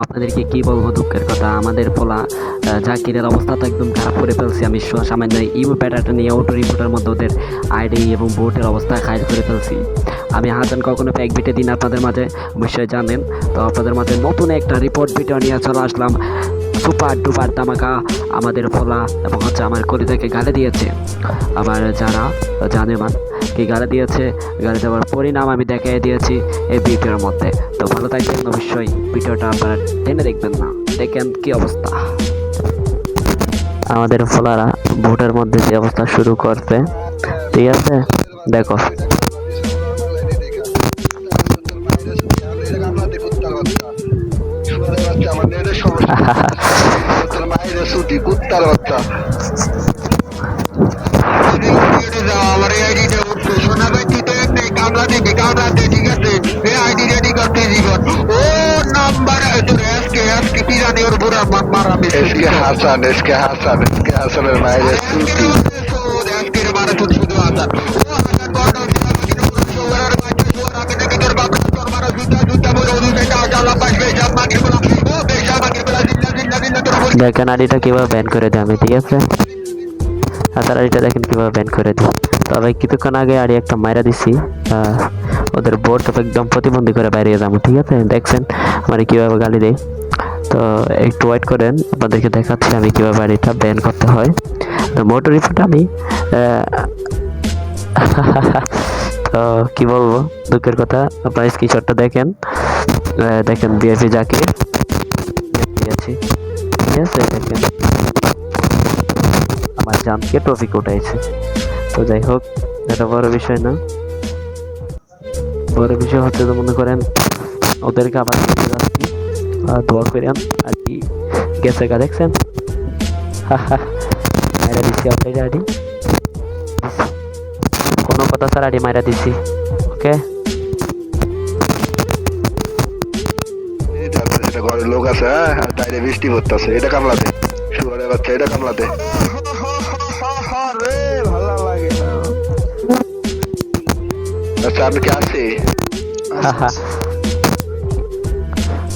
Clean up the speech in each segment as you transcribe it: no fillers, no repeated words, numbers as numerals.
আপনাদেরকে কি বলবো দুঃখের কথা, আমাদের পোলা জাকিরের অবস্থা তো একদম খারাপ করে ফেলছি। আমি সামান্য ইমো প্যাটাটা নিয়ে অটো রিপোর্টের মধ্যে ওদের আইডি এবং ভোটের অবস্থা খাইল করে ফেলছি। আমি হাসান কখনো প্যাক ভিটে দিন আপনাদের মাঝে, অবশ্যই জানেন। তো আপনাদের মাঝে নতুন একটা রিপোর্ট ভিডিও নিয়ে চলে আসলাম। সুপার ডুপার ধামাকা আমাদের পোলা এবং হচ্ছে আমার কলিজাকে গালে দিয়েছে। আবার যারা জানেমান কি গালে দিয়েছে, গালে দেওয়ার পরিণাম আমি দেখিয়ে দিয়েছি এই ভিডিওর মধ্যে। তো ভালো থাকবেন, অবশ্যই ভিডিওটা আপনারা টেনে দেখবেন না। দেখেন কি অবস্থা আমাদের ফলারা ভোটের মধ্যে যে অবস্থা শুরু করছে, ঠিক আছে দেখো। হাসানের মায়ের সুতি দেখেন আইডিটা কিভাবে ব্যান করে দেয় আমি, ঠিক আছে। হাসার আইডিটা দেখেন কিভাবে ব্যান করে দিই। তবে কিছুক্ষণ আগে আইডি একটা মাইরা দিছি, ওদের বোর্ড তো একদম প্রতিবন্ধী করে বাইরে যাবো, ঠিক আছে। দেখছেন আমার কিভাবে গালি দেয়। তো একটু ওয়েট করেন, আপনাদেরকে দেখাচ্ছি আমি কিভাবে আইডিটা ব্যান করতে হয়। তো মোটর রিপোর্ট আমি তো কি বলবো দুঃখের কথা, আপনার স্ক্রিনশটটা দেখেন। দেখেন বিএফি জাকির দিয়েছি, ঠিক আছে। দেখেন আমার জানকে ট্রফি উঠাইছে। তো যাই হোক, এটা বড় বিষয় না। বড় বিষয় হচ্ছে তো মনে করেন ওদেরকে আবার দোয়া করেন আর কি। গেছে গা দেখছেন, মাইরা দিচ্ছি আপনার আইডি, কোনো কথা স্যার আইডি মাইরা দিচ্ছি। ওকে, ঘরের লোক আছে, হ্যাঁ, আর বাইরে বৃষ্টি পড়তেছে। এটা কামলাতে শুয়ারের বাচ্চা, এটা কামলাতে ভালো লাগে না। আচ্ছা আপনি কি আছে?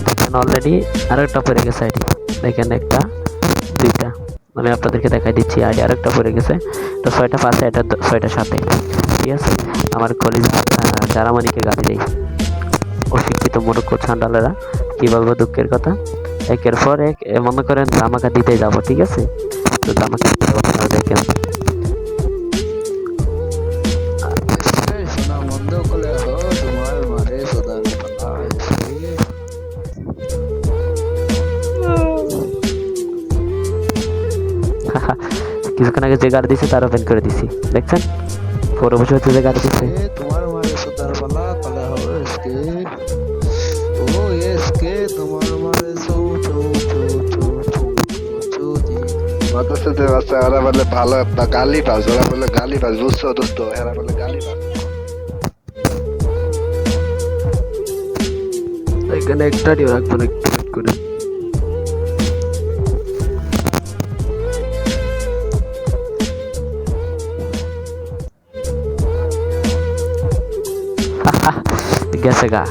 দেখেন অলরেডি আরেকটা পড়ে গেছে আইডি। দেখেন একটা দুইটা, আমি আপনাদেরকে দেখাই দিচ্ছি। আইডি আরেকটা পড়ে গেছে। তো 6টা পাশে, এটা 6টা সাথে, ঠিক আছে। আমার কলিজা জারামানিকে গালি দেয় অশিক্ষিত মূর্খ ছান্ডালেরা। কি বলবো দুঃখের কথা, একের পর এক মনে করেন জামাকা দিতে যাব, ঠিক আছে। তো জামাকা দিতে যাবো, আপনারা দেখেন। কিছুক্ষণ আগে যে গাড়ি দিছে তার ওপেন করে দিছি, দেখছেন। 4 বছর হচ্ছে যে গাড়ি দিছে। তোমার মারে সুতার বালা কলে হবে এসকে ও এসকে তোমার মারে সৌ চৌ চৌ চৌ চৌ চৌ দি মাদ্রাসাতে বাচ্চা ওরা বলে ভালো একটা গালি পাস, ওরা বলে গালি পাস, বুঝছো দোস্ত, এরা বলে গালি পাস। এখানে একটা ডিও রাখবো না, একটু wait করে। গেছে গা,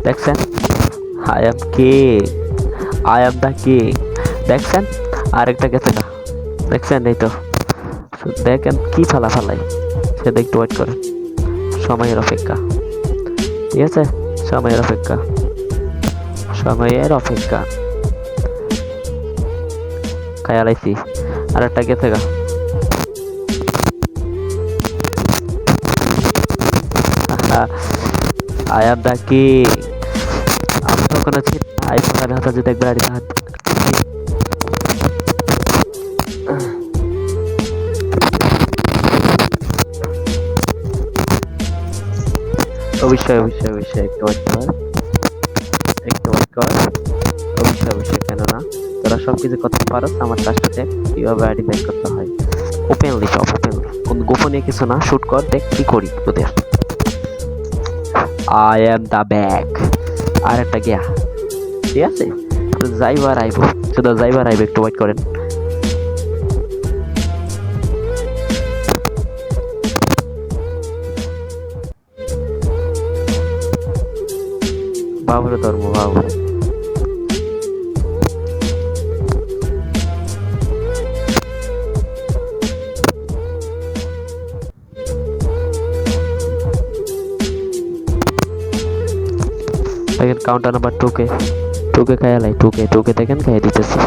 দেখছেন। I am king, I am the king, দেখছেন। আরেকটা গেছে গা, দেখছেন। এই তো দেখেন কি ফালাই সেটা একটু ওয়েট করেন, সময়ের অপেক্ষা, ঠিক আছে। সময়ের অপেক্ষা, সময়ের অপেক্ষা। খায়ালাইছি আরেকটা গেছে গা। I am the king. আমি কখনো ছিল আইফোনের হাতে যদি একবার আড়ি হাত অবশ্যই অবশ্যই অবশ্যই একটু ওয়েট কর, একটু ওয়েট কর। অবশ্যই অবশ্যই, কেন না। তোরা সব কিছু করতে পারো, আমার কাজটাতে কিভাবে আইডি ব্যাক করতে হয় ওপেনলি, সব ওপেনলি, কোন গোপনীয় কিছু না। শুট কর, দেখ কি করি তোদের। I am the back. আর একটা গিয়া, ঠিক আছে। তো যাইবার আইব, শুধু যাইবার আইব, একটু ওয়েট করেন। বাবুর ধর্ম বাবু। দেখেন কাউন্টার নাম্বার 2 কে খাইয়া লাই 2 কে দেখেন খাইয়া দিতেছি